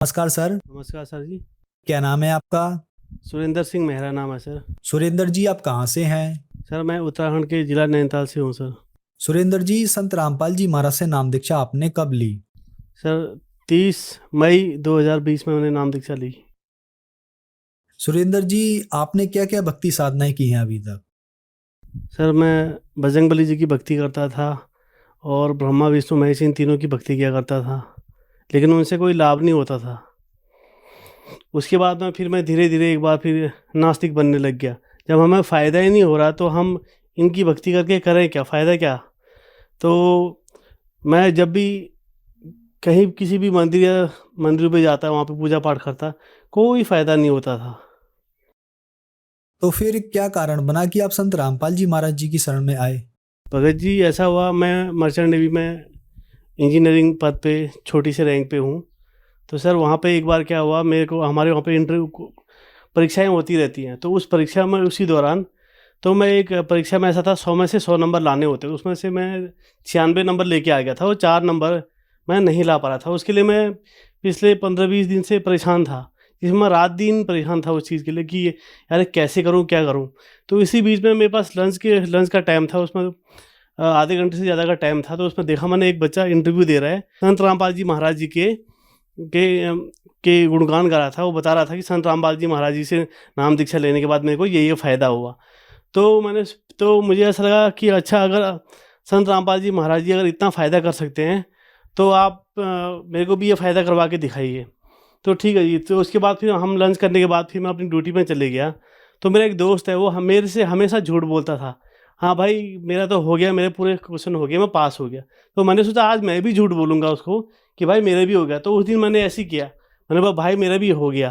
नमस्कार सर। नमस्कार सर जी। क्या नाम है आपका? सुरेंद्र सिंह मेहरा नाम है सर। सुरेंद्र जी, आप कहाँ से हैं? सर मैं उत्तराखंड के जिला नैनीताल से हूँ सर। सुरेंद्र जी, संत रामपाल जी महाराज से नाम दीक्षा आपने कब ली? सर 30 मई 2020 में मैंने नाम दीक्षा ली। सुरेंद्र जी, आपने क्या क्या भक्ति साधनाएं की हैं अभी तक? सर मैं बजरंगबली जी की भक्ति करता था और ब्रह्मा विष्णु महेश इन तीनों की भक्ति किया करता था, लेकिन उनसे कोई लाभ नहीं होता था। उसके बाद में फिर मैं धीरे धीरे एक बार फिर नास्तिक बनने लग गया। जब हमें फ़ायदा ही नहीं हो रहा तो हम इनकी भक्ति करके करें क्या, फ़ायदा क्या। तो मैं जब भी कहीं किसी भी मंदिर या मंदिर पे जाता, वहाँ पे पूजा पाठ करता, कोई फ़ायदा नहीं होता था। तो फिर क्या कारण बना कि आप संत रामपाल जी महाराज जी की शरण में आए? भगत जी ऐसा हुआ, मैं मर्चेंट नेवी में इंजीनियरिंग पद पे छोटी से रैंक पे हूँ। तो सर वहाँ पे एक बार क्या हुआ, मेरे को हमारे वहाँ पे इंटरव्यू परीक्षाएं होती रहती हैं, तो उस परीक्षा में उसी दौरान तो मैं एक परीक्षा में ऐसा था, 100 में से 100 नंबर लाने होते, उसमें से मैं 96 नंबर लेके आ गया था, वो 4 नंबर मैं नहीं ला पा रहा था। उसके लिए मैं पिछले 15-20 दिन से परेशान था, जिसमें मैं रात दिन परेशान था उस चीज़ के लिए कि यार कैसे करूँ, क्या करूँ। तो इसी बीच में मेरे पास लंच का टाइम था, उसमें आधे घंटे से ज़्यादा का टाइम था। तो उसमें देखा मैंने एक बच्चा इंटरव्यू दे रहा है, संत रामपाल जी महाराज जी के अम, के गुणगान गा रहा था। वो बता रहा था कि संत रामपाल जी महाराज जी से नाम दीक्षा लेने के बाद मेरे को ये फ़ायदा हुआ। तो मैंने तो मुझे ऐसा लगा कि अच्छा, अगर संत रामपाल जी महाराज जी अगर इतना फ़ायदा कर सकते हैं, तो आप मेरे को भी ये फ़ायदा करवा के दिखाइए। तो ठीक है जी। तो उसके बाद फिर हम लंच करने के बाद फिर मैं अपनी ड्यूटी में चले गया। तो मेरा एक दोस्त है, वो मेरे से हमेशा झूठ बोलता था। हाँ भाई, मेरा तो हो गया, मेरे पूरे क्वेश्चन हो गए, मैं पास हो गया। तो मैंने सोचा आज मैं भी झूठ बोलूँगा उसको कि भाई मेरा भी हो गया। तो उस दिन मैंने ऐसे ही किया, मैंने बोला भाई मेरा भी हो गया।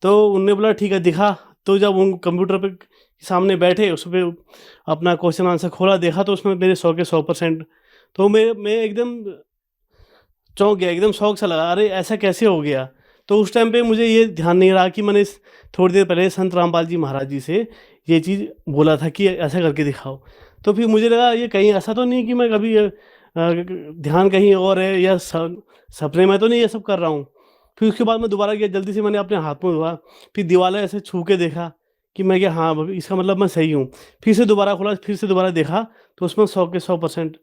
तो उन्होंने बोला ठीक है दिखा। तो जब उन कंप्यूटर पे सामने बैठे, उस पे अपना क्वेश्चन आंसर खोला, देखा तो उसमें मेरे 100 के 100%। तो मैं एकदम चौंक गया, एकदम शौक सा लगा, अरे ऐसा कैसे हो गया। तो उस टाइम पे मुझे ये ध्यान नहीं रहा कि मैंने थोड़ी देर पहले संत रामपाल जी महाराज जी से ये चीज़ बोला था कि ऐसा करके दिखाओ। तो फिर मुझे लगा ये कहीं ऐसा तो नहीं कि मैं कभी ध्यान कहीं और है या सपने में तो नहीं ये सब कर रहा हूँ। फिर उसके बाद मैं दोबारा गया, जल्दी से मैंने अपने हाथ में धोआ, फिर दीवार ऐसे छू के देखा कि मैं क्या, हाँ भाई इसका मतलब मैं सही हूँ। फिर से दोबारा खोला, फिर से दोबारा देखा, तो उसमें 100 के 100%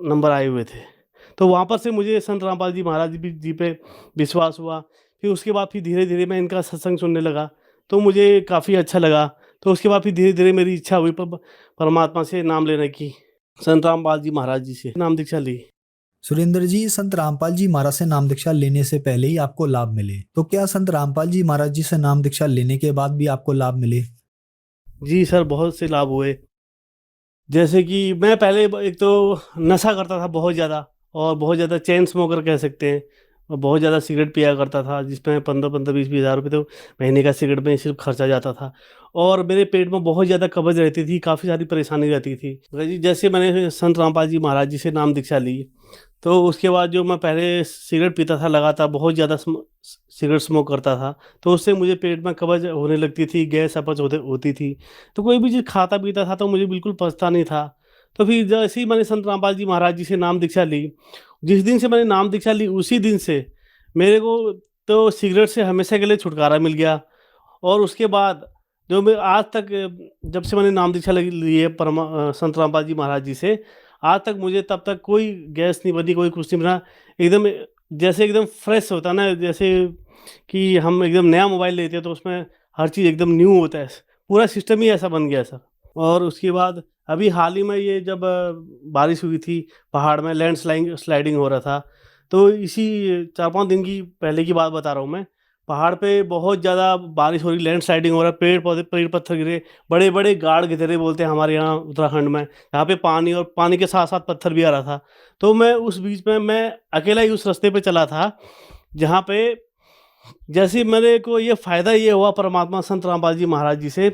नंबर आए हुए थे। तो वहाँ पर से मुझे संत रामपाल जी महाराज जी पे विश्वास हुआ। फिर उसके बाद फिर धीरे-धीरे मैं इनका सत्संग सुनने लगा, तो मुझे काफ़ी अच्छा लगा। तो उसके बाद फिर धीरे-धीरे मेरी इच्छा हुई परमात्मा से नाम लेने की। संत रामपाल जी महाराज जी से नाम दीक्षा ली। सुरेंद्र जी, संत रामपाल जी महाराज से नाम दीक्षा लेने से पहले ही आपको लाभ मिले, तो क्या संत रामपाल जी महाराज जी से नाम दीक्षा लेने के बाद भी आपको लाभ मिले? जी सर, बहुत से लाभ हुए। जैसे कि मैं पहले एक तो नशा करता था बहुत ज़्यादा, और बहुत ज़्यादा चेन स्मोकर कह सकते हैं, और बहुत ज़्यादा सिगरेट पिया करता था, जिसमें 15-15 20-20 हज़ार रुपये तो महीने का सिगरेट में सिर्फ खर्चा जाता था। और मेरे पेट में बहुत ज़्यादा कब्ज़ रहती थी, काफ़ी सारी परेशानी रहती थी। जी, जैसे मैंने संत रामपाल जी महाराज जी से नाम दीक्षा ली, तो उसके बाद जो मैं पहले सिगरेट पीता था लगातार, बहुत ज़्यादा सिगरेट स्मोक करता था, तो उससे मुझे पेट में कब्ज़ होने लगती थी, गैस अपच होती थी। तो कोई भी चीज़ खाता पीता था तो मुझे बिल्कुल पचता नहीं था। तो फिर जैसे ही मैंने संत रामपाल जी महाराज जी से नाम दीक्षा ली, जिस दिन से मैंने नाम दीक्षा ली उसी दिन से मेरे को तो सिगरेट से हमेशा के लिए छुटकारा मिल गया। और उसके बाद जो मैं आज तक, जब से मैंने नाम दीक्षा ली है संत रामपाल जी महाराज जी से, आज तक मुझे तब तक कोई गैस नहीं बनी, कोई कुछ नहीं बना। एकदम जैसे एकदम फ्रेश होता है ना, जैसे कि हम एकदम नया मोबाइल लेते हैं तो उसमें हर चीज़ एकदम न्यू होता है, पूरा सिस्टम ही ऐसा बन गया सर। और उसके बाद अभी हाल ही में ये जब बारिश हुई थी, पहाड़ में स्लाइडिंग हो रहा था, तो इसी 4-5 दिन की पहले की बात बता रहा हूँ मैं। पहाड़ पे बहुत ज़्यादा बारिश हो रही, लैंडस्लाइडिंग हो रहा है, पेड़ पौधे, पेड़ पत्थर गिरे, बड़े बड़े गाड़ गिरे बोलते हैं हमारे यहाँ उत्तराखंड में, यहाँ पे पानी और पानी के साथ साथ पत्थर भी आ रहा था। तो मैं उस बीच में मैं अकेला ही उस रास्ते पे चला था, जहाँ पे जैसे ही मेरे को ये फ़ायदा ये हुआ परमात्मा संत रामपाल जी महाराज जी से,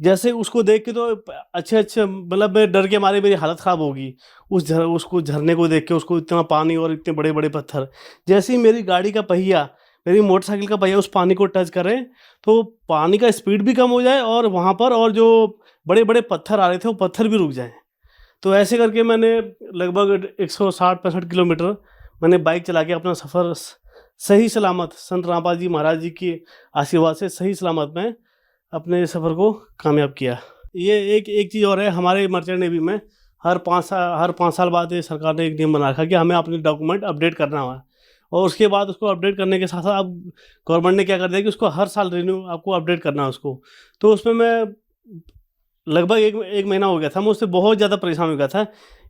जैसे उसको देख के तो अच्छे अच्छे, मतलब मैं डर के मारे मेरी हालत ख़राब होगी। उसको झरने को देख के, उसको इतना पानी और इतने बड़े बड़े पत्थर, जैसे ही मेरी गाड़ी का पहिया, मेरी मोटरसाइकिल का पहिया उस पानी को टच करे, तो पानी का स्पीड भी कम हो जाए, और वहाँ पर और जो बड़े बड़े पत्थर आ रहे थे वो पत्थर भी रुक जाएं। तो ऐसे करके मैंने लगभग 160-65 किलोमीटर मैंने बाइक चला के अपना सफ़र सही सलामत संत रामपाल जी महाराज जी के आशीर्वाद से सही सलामत मैं अपने सफ़र को कामयाब किया। ये एक चीज़ और है, हमारे मर्चेंट नेवी में हर 5 साल बाद ये सरकार ने एक नियम बना रखा कि हमें अपने डॉक्यूमेंट अपडेट करना हुआ, और उसके बाद उसको अपडेट करने के साथ साथ अब गवर्नमेंट ने क्या कर दिया कि उसको हर साल रिन्यू आपको अपडेट करना है उसको। तो उसमें मैं लगभग एक महीना हो गया था, मैं उससे बहुत ज़्यादा परेशान हो गया था।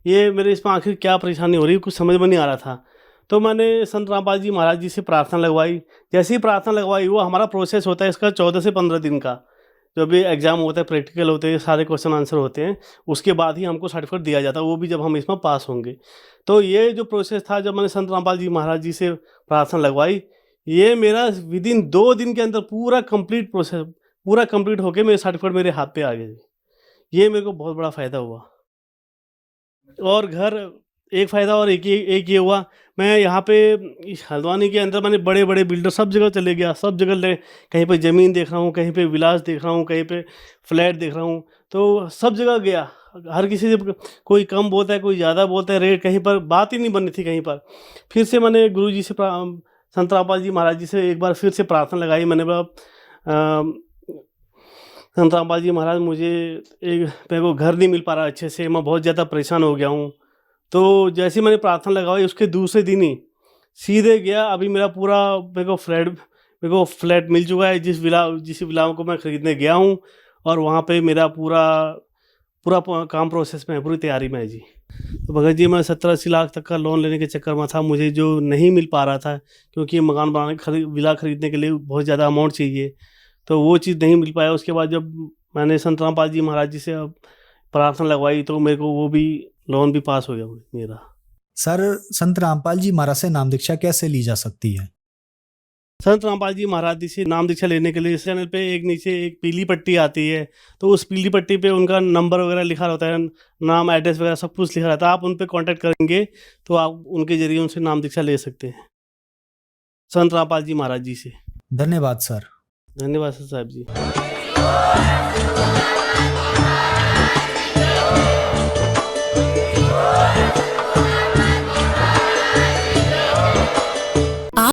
ये मेरे इसमें आखिर क्या परेशानी हो रही है कुछ समझ में नहीं आ रहा था। तो मैंने संत रामपाल जी महाराज जी से प्रार्थना लगवाई। जैसे ही प्रार्थना लगवाई, वो हमारा प्रोसेस होता है इसका 14 से 15 दिन का, जो भी एग्ज़ाम होता है, प्रैक्टिकल होते हैं, सारे क्वेश्चन आंसर होते हैं, उसके बाद ही हमको सर्टिफिकेट दिया जाता है, वो भी जब हम इसमें पास होंगे। तो ये जो प्रोसेस था, जब मैंने संत रामपाल जी महाराज जी से प्रार्थना लगवाई, ये मेरा विदिन 2 दिन के अंदर पूरा कंप्लीट प्रोसेस पूरा कंप्लीट होके मेरे सर्टिफिकेट मेरे हाथ पे आ गए। ये मेरे को बहुत बड़ा फ़ायदा हुआ। और घर एक फ़ायदा और एक ये हुआ, मैं यहाँ पे इस हल्द्वानी के अंदर मैंने बड़े-बड़े बिल्डर सब जगह चले गया, सब जगह ले कहीं पे ज़मीन देख रहा हूँ, कहीं पे विलास देख रहा हूँ, कहीं पे फ्लैट देख रहा हूँ, तो सब जगह गया। हर किसी से कोई कम बोलता है, कोई ज़्यादा बोलता है, रेट कहीं पर बात ही नहीं बन रही थी कहीं पर। फिर से मैंने गुरुजी से संत रामपाल जी महाराज जी से एक बार फिर से प्रार्थना लगाई। मैंने बोला संत रामपाल जी महाराज, मेरे को घर नहीं मिल पा रहा अच्छे से, मैं बहुत ज़्यादा परेशान हो गया हूँ। तो जैसे ही मैंने प्रार्थना लगाई, उसके दूसरे दिन ही सीधे गया, अभी मेरे को फ्लैट मिल चुका है जिस विला को मैं ख़रीदने गया हूँ, और वहाँ पे मेरा पूरा काम प्रोसेस में है, पूरी तैयारी में है जी। तो भगत जी, मैं 70-80 लाख तक का लोन लेने के चक्कर में था, मुझे जो नहीं मिल पा रहा था, क्योंकि मकान विला ख़रीदने के लिए बहुत ज़्यादा अमाउंट चाहिए, तो वो चीज़ नहीं मिल पाया। उसके बाद जब मैंने संत रामपाल जी महाराज जी से अब प्रार्थना लगवाई, तो मेरे को वो भी लोन भी पास हो गया मेरा। सर, संत रामपाल जी महाराज से नाम दीक्षा कैसे ली जा सकती है? संत रामपाल जी महाराज जी से नाम दीक्षा लेने के लिए इस चैनल पे नीचे एक पीली पट्टी आती है, तो उस पीली पट्टी पे उनका नंबर वगैरह लिखा रहता है, नाम, एड्रेस वगैरह सब कुछ लिखा रहता है। आप उन पे कांटेक्ट करेंगे तो आप उनके ज़रिए उनसे नाम दीक्षा ले सकते हैं, संत रामपाल जी महाराज जी से। धन्यवाद सर। धन्यवाद सर साहब जी।